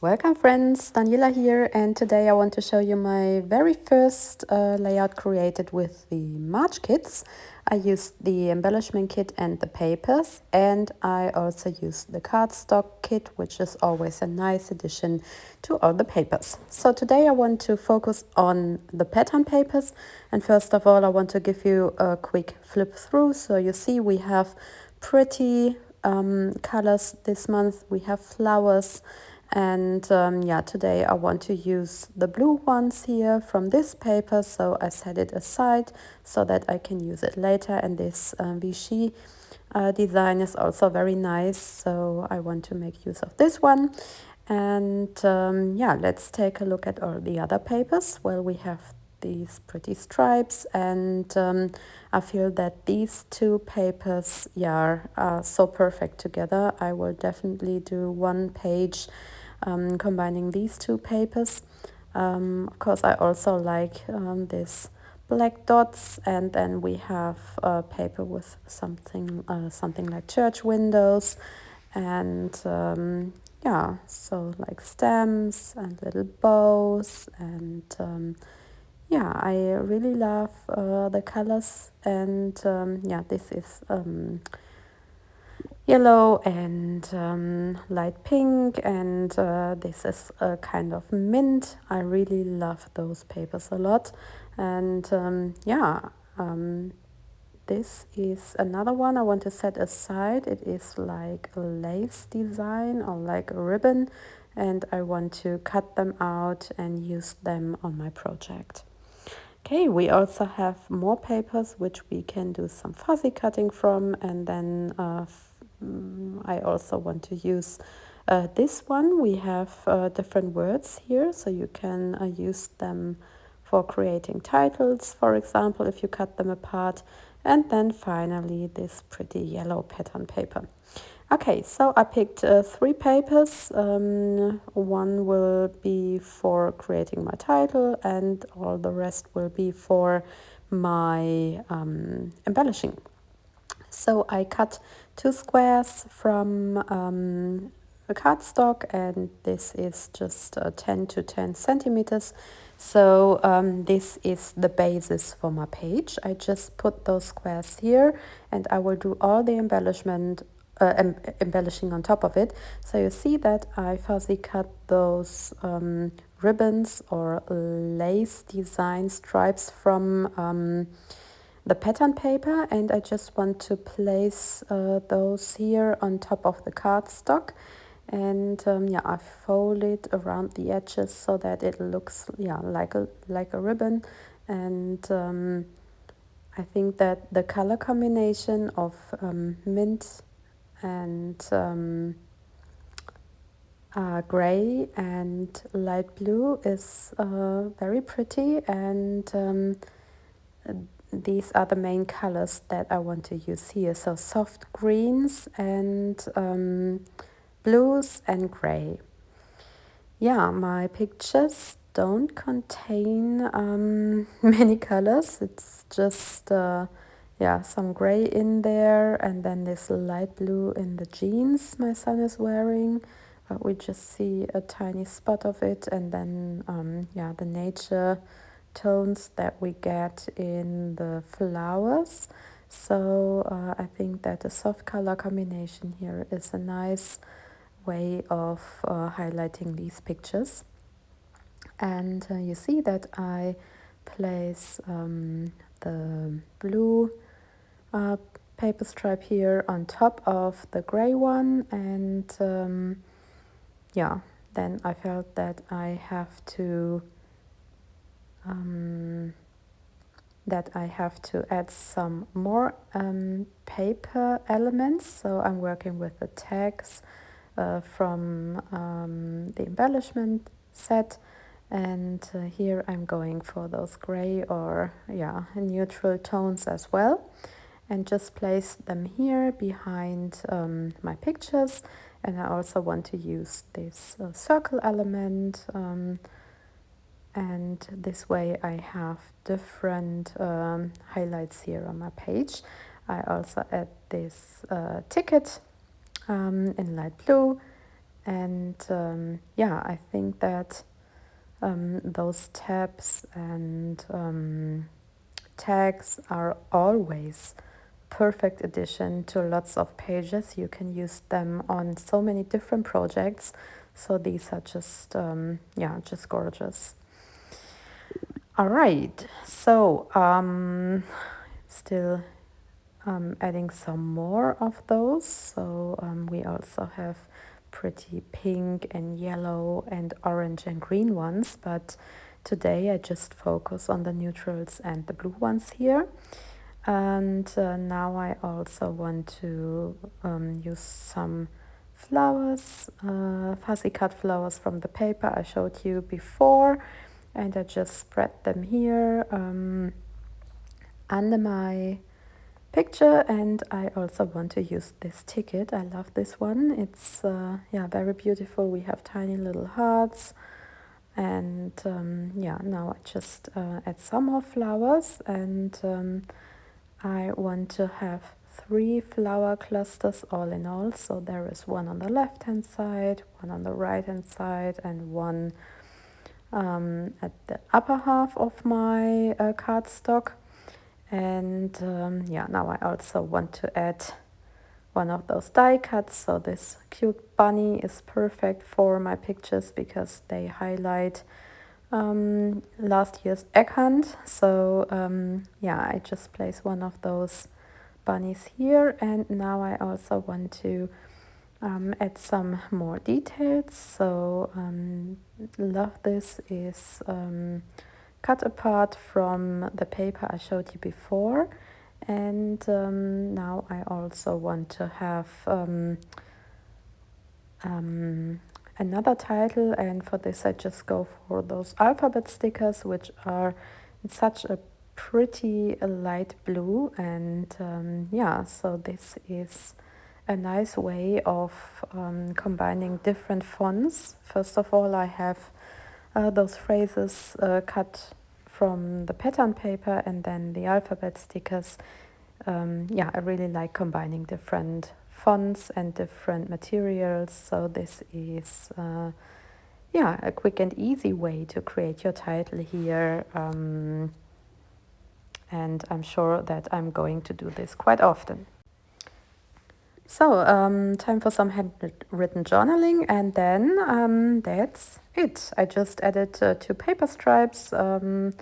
Welcome friends, Daniela here, and today I want to show you my very first layout created with the March kits. I used the embellishment kit and the papers, and I also used the cardstock kit, which is always a nice addition to all the papers. So today I want to focus on the pattern papers, and first of all I want to give you a quick flip through. So you see we have pretty colors this month. We have flowers. And today I want to use the blue ones here from this paper, so I set it aside so that I can use it later. And this Vichy design is also very nice, so I want to make use of this one. And let's take a look at all the other papers. Well, we have these pretty stripes, and I feel that these two papers are so perfect together. I will definitely do one page combining these two papers. Of course, I also like this black dots, and then we have paper with something like church windows, and so like stems and little bows, and I really love the colors. And this is yellow and light pink, and this is a kind of mint. I really love those papers a lot. And this is another one I want to set aside. It is like a lace design or like a ribbon, and I want to cut them out and use them on my project. Okay, we also have more papers which we can do some fuzzy cutting from, and then I also want to use this one. We have different words here, so you can use them for creating titles, for example, if you cut them apart. And then finally this pretty yellow pattern paper. Okay, so I picked 3 papers. One will be for creating my title, and all the rest will be for my embellishing. So I cut 2 squares from a cardstock, and this is just 10 to 10 centimeters. So this is the basis for my page. I just put those squares here, and I will do all the embellishing on top of it. So you see that I fuzzy cut those ribbons or lace design stripes from the pattern paper, and I just want to place those here on top of the cardstock. And I fold it around the edges so that it looks like a ribbon. And I think that the color combination of mint and gray and light blue is very pretty, and these are the main colors that I want to use here. So soft greens and blues and gray. Yeah, my pictures don't contain many colors. It's just some gray in there, and then this light blue in the jeans my son is wearing. But we just see a tiny spot of it, and then the nature tones that we get in the flowers. So I think that a soft color combination here is a nice way of highlighting these pictures. And you see that I place the blue paper stripe here on top of the gray one, and then I felt that I have to add some more paper elements. So I'm working with the tags from the embellishment set, and here I'm going for those gray or neutral tones as well, and just place them here behind my pictures. And I also want to use this circle element, and this way I have different highlights here on my page. I also add this ticket in light blue, And yeah, I think that those tabs and tags are always perfect addition to lots of pages. You can use them on so many different projects. So these are just, yeah, just gorgeous. All right, so still adding some more of those. So we also have pretty pink and yellow and orange and green ones, but today I just focus on the neutrals and the blue ones here. And now I also want to use some flowers, fussy cut flowers from the paper I showed you before, and I just spread them here under my picture. And I also want to use this ticket. I love this one. It's yeah, very beautiful. We have tiny little hearts. And yeah, now I just add some more flowers, and I want to have 3 flower clusters all in all. So there is one on the left hand side, one on the right hand side, and one at the upper half of my cardstock. And yeah, now I also want to add one of those die cuts. So this cute bunny is perfect for my pictures because they highlight last year's egg hunt. So yeah, I just place one of those bunnies here, and now I also want to add some more details. So love this is cut apart from the paper I showed you before, and now I also want to have another title, and for this I just go for those alphabet stickers, which are in such a pretty light blue. And yeah, so this is a nice way of combining different fonts. First of all, I have those phrases cut from the pattern paper, and then the alphabet stickers. Yeah, I really like combining different fonts and different materials. So this is yeah, a quick and easy way to create your title here. And I'm sure that I'm going to do this quite often. So time for some handwritten journaling, and then that's it. I just added 2 paper stripes, and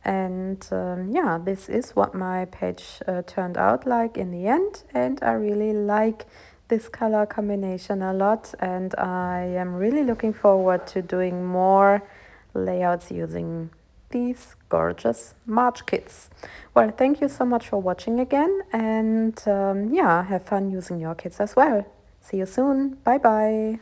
yeah, this is what my page turned out like in the end, and I really like this color combination a lot, and I am really looking forward to doing more layouts using these gorgeous March kits. Well, thank you so much for watching again, and yeah, have fun using your kits as well. See you soon. Bye bye.